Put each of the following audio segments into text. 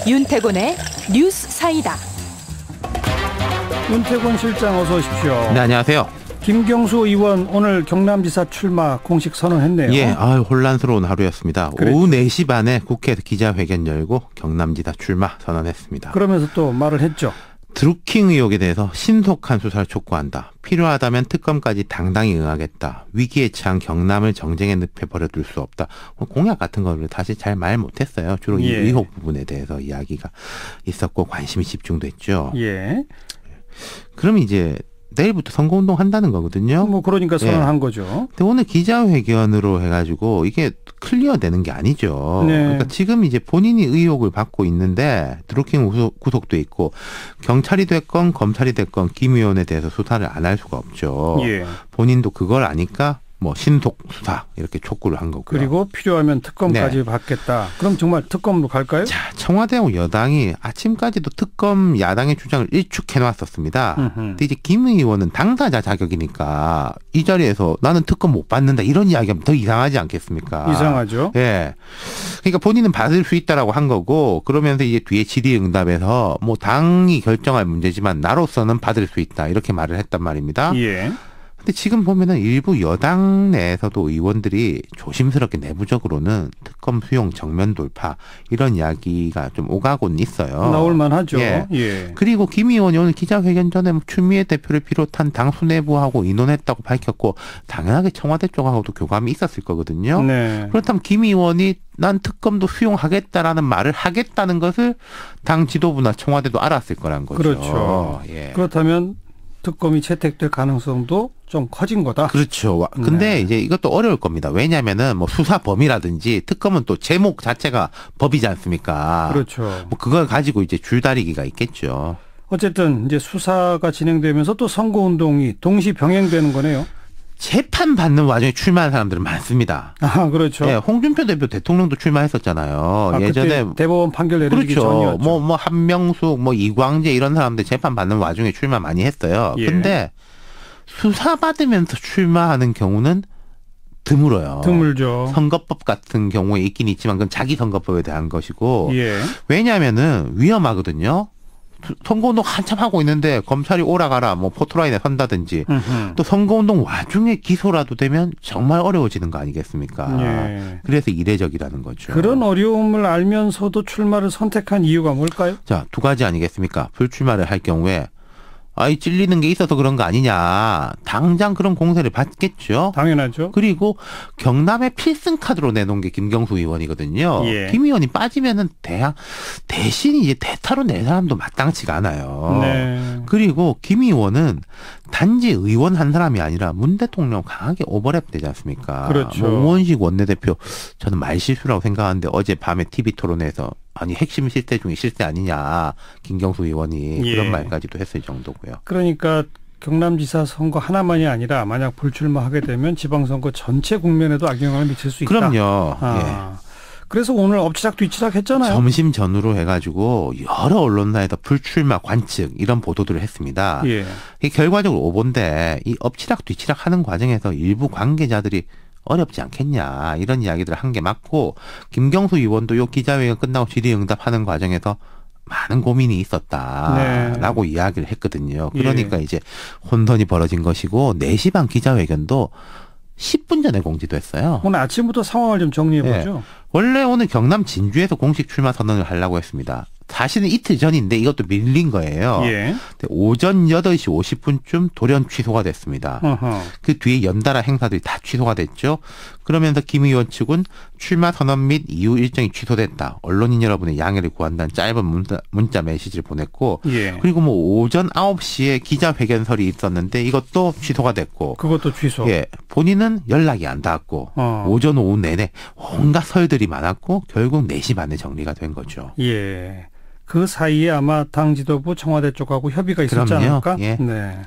윤태곤의 뉴스사이다. 윤태곤 실장 어서 오십시오. 네, 안녕하세요. 김경수 의원 오늘 경남지사 출마 공식 선언했네요. 예, 혼란스러운 하루였습니다. 그랬죠. 오후 4시 반에 국회에서 기자회견 열고 경남지사 출마 선언했습니다. 그러면서 또 말을 했죠. 드루킹 의혹에 대해서 신속한 수사를 촉구한다. 필요하다면 특검까지 당당히 응하겠다. 위기에 처한 경남을 정쟁의 늪에 버려둘 수 없다. 공약 같은 거를 다시 잘 말 못했어요. 주로 이 의혹 부분에 대해서 이야기가 있었고 관심이 집중됐죠. 예. 그러면 이제 내일부터 선거운동 한다는 거거든요. 뭐 그러니까 선언한 거죠. 근데 오늘 기자회견으로 해가지고 이게 클리어 되는 게 아니죠. 네. 그러니까 지금 이제 본인이 의혹을 받고 있는데 드루킹 구속도 있고 경찰이 됐건 검찰이 됐건 김 의원에 대해서 수사를 안 할 수가 없죠. 예. 본인도 그걸 아니까 뭐 신속 수사 이렇게 촉구를 한 거고요. 그리고 필요하면 특검까지 네. 받겠다. 그럼 정말 특검으로 갈까요? 자, 청와대하고 여당이 아침까지도 특검 야당의 주장을 일축해 놨었습니다. 근데 이제 김 의원은 당사자 자격이니까 이 자리에서 나는 특검 못 받는다 이런 이야기하면 더 이상하지 않겠습니까? 이상하죠. 예. 그러니까 본인은 받을 수 있다라고 한 거고 그러면서 이제 뒤에 질의응답에서 뭐 당이 결정할 문제지만 나로서는 받을 수 있다 이렇게 말을 했단 말입니다. 예. 근데 지금 보면은 일부 여당 내에서도 의원들이 조심스럽게 내부적으로는 특검 수용 정면 돌파 이런 이야기가 좀 오가고는 있어요. 나올 만하죠. 예. 예. 그리고 김 의원이 오늘 기자회견 전에 추미애 대표를 비롯한 당 수뇌부하고 의논했다고 밝혔고 당연하게 청와대 쪽하고도 교감이 있었을 거거든요. 네. 그렇다면 김 의원이 난 특검도 수용하겠다라는 말을 하겠다는 것을 당 지도부나 청와대도 알았을 거란 거죠. 그렇죠. 예. 그렇다면 특검이 채택될 가능성도 좀 커진 거다. 그렇죠. 근데 이제 이것도 어려울 겁니다. 왜냐면은 뭐 수사 범위라든지 특검은 또 제목 자체가 법이지 않습니까? 그렇죠. 뭐 그걸 가지고 이제 줄다리기가 있겠죠. 어쨌든 이제 수사가 진행되면서 또 선거운동이 동시 병행되는 거네요. 재판 받는 와중에 출마한 사람들은 많습니다. 아, 그렇죠. 예, 홍준표 대표 대통령도 출마했었잖아요. 예전에 그때 대법원 판결 내리기 그렇죠. 전이었죠. 뭐 한명숙, 뭐 이광재 이런 사람들 재판 받는 와중에 출마 많이 했어요. 예. 근데 수사 받으면서 출마하는 경우는 드물어요. 드물죠. 선거법 같은 경우에 있긴 있지만 그건 자기 선거법에 대한 것이고 예. 왜냐하면은 위험하거든요. 선거운동 한참 하고 있는데 검찰이 오라가라 뭐 포토라인에 선다든지 또 선거운동 와중에 기소라도 되면 정말 어려워지는 거 아니겠습니까? 예. 그래서 이례적이라는 거죠. 그런 어려움을 알면서도 출마를 선택한 이유가 뭘까요? 자, 두 가지 아니겠습니까? 불출마를 할 경우에 아이 찔리는 게 있어서 그런 거 아니냐. 당장 그런 공세를 받겠죠. 당연하죠. 그리고 경남의 필승 카드로 내놓은 게 김경수 의원이거든요. 예. 김 의원이 빠지면은 대신 이제 대타로 낼 사람도 마땅치가 않아요. 네. 그리고 김 의원은 단지 의원 한 사람이 아니라 문 대통령 강하게 오버랩 되지 않습니까? 그렇죠. 뭐 우원식 원내대표 저는 말실수라고 생각하는데 어제 밤에 TV 토론에서 아니 핵심 실세 중에 실세 아니냐 김경수 의원이 예. 그런 말까지도 했을 정도고요. 그러니까 경남지사 선거 하나만이 아니라 만약 불출마하게 되면 지방선거 전체 국면에도 악영향을 미칠 수 있다. 그럼요. 아. 그래서 오늘 엎치락 뒤치락 했잖아요. 점심 전후로 해가지고 여러 언론사에서 불출마 관측 이런 보도들을 했습니다. 예. 이게 결과적으로 오본데 이 엎치락 뒤치락 하는 과정에서 일부 관계자들이 어렵지 않겠냐 이런 이야기들을 한 게 맞고 김경수 의원도 요 기자회견 끝나고 질의응답하는 과정에서 많은 고민이 있었다라고 이야기를 했거든요. 그러니까 이제 혼선이 벌어진 것이고 4시 반 기자회견도 10분 전에 공지됐어요. 오늘 아침부터 상황을 좀 정리해보죠. 원래 오늘 경남 진주에서 공식 출마 선언을 하려고 했습니다. 사실은 이틀 전인데 이것도 밀린 거예요. 예. 오전 8시 50분쯤 돌연 취소가 됐습니다. 그 뒤에 연달아 행사들이 다 취소가 됐죠. 그러면서 김 의원 측은 출마 선언 및 이후 일정이 취소됐다. 언론인 여러분의 양해를 구한다는 짧은 문자 메시지를 보냈고 예. 그리고 뭐 오전 9시에 기자회견설이 있었는데 이것도 취소가 됐고 그것도 취소. 예, 본인은 연락이 안 닿았고 오전 오후 내내 온갖 설들이 많았고 결국 4시 반에 정리가 된 거죠. 예. 그 사이에 아마 당 지도부 청와대 쪽하고 협의가 있었지 않을까? 예. 네.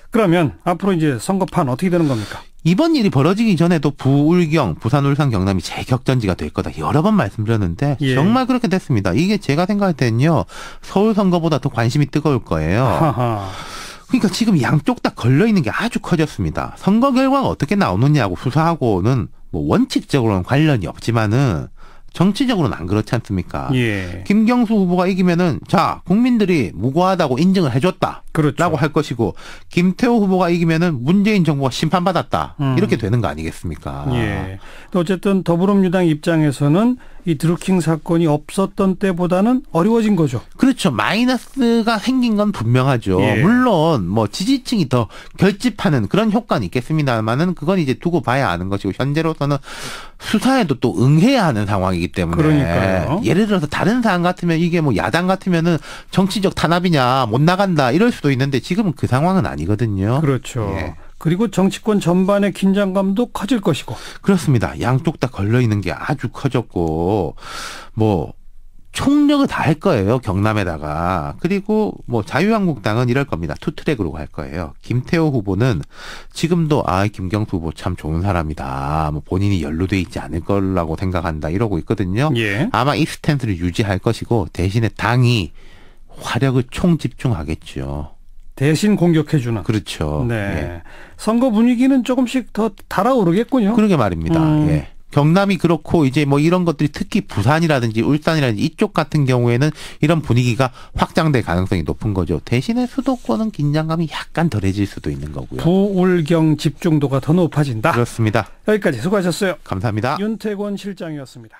그러면 앞으로 이제 선거판 어떻게 되는 겁니까? 이번 일이 벌어지기 전에도 부울경, 부산, 울산, 경남이 재격전지가 될 거다. 여러 번 말씀드렸는데 예. 정말 그렇게 됐습니다. 이게 제가 생각할 때는요. 서울 선거보다 더 관심이 뜨거울 거예요. 하하. 그러니까 지금 양쪽 다 걸려있는 게 아주 커졌습니다. 선거 결과가 어떻게 나오느냐고 수사하고는 뭐 원칙적으로는 관련이 없지만은 정치적으로는 안 그렇지 않습니까? 예. 김경수 후보가 이기면은 자 국민들이 무고하다고 인정을 해줬다. 그렇죠. 라고 할 것이고 김태호 후보가 이기면은 문재인 정부가 심판받았다. 이렇게 되는 거 아니겠습니까? 예. 또 어쨌든 더불어민주당 입장에서는 이 드루킹 사건이 없었던 때보다는 어려워진 거죠. 그렇죠. 마이너스가 생긴 건 분명하죠. 예. 물론 뭐 지지층이 더 결집하는 그런 효과는 있겠습니다만은 그건 이제 두고 봐야 아는 것이고 현재로서는 수사에도 또 응해야 하는 상황이기 때문에 그러니까요. 예를 들어서 다른 사안 같으면 이게 뭐 야당 같으면은 정치적 탄압이냐 못 나간다 이럴 수도 있는데 지금은 그 상황은 아니거든요. 그렇죠. 예. 그리고 정치권 전반의 긴장감도 커질 것이고. 그렇습니다. 양쪽 다 걸려 있는 게 아주 커졌고 뭐 총력을 다 할 거예요. 경남에다가. 그리고 뭐 자유한국당은 이럴 겁니다. 투트랙으로 갈 거예요. 김태호 후보는 지금도 김경수 후보 참 좋은 사람이다. 뭐 본인이 연루돼 있지 않을 거라고 생각한다. 이러고 있거든요. 예. 아마 이 스탠스를 유지할 것이고 대신에 당이 화력을 총집중하겠죠. 대신 공격해주는. 그렇죠. 네. 예. 선거 분위기는 조금씩 더 달아오르겠군요. 그러게 말입니다. 예. 경남이 그렇고 이제 뭐 이런 것들이 특히 부산이라든지 울산이라든지 이쪽 같은 경우에는 이런 분위기가 확장될 가능성이 높은 거죠. 대신에 수도권은 긴장감이 약간 덜해질 수도 있는 거고요. 부울경 집중도가 더 높아진다. 그렇습니다. 여기까지 수고하셨어요. 감사합니다. 윤태권 실장이었습니다.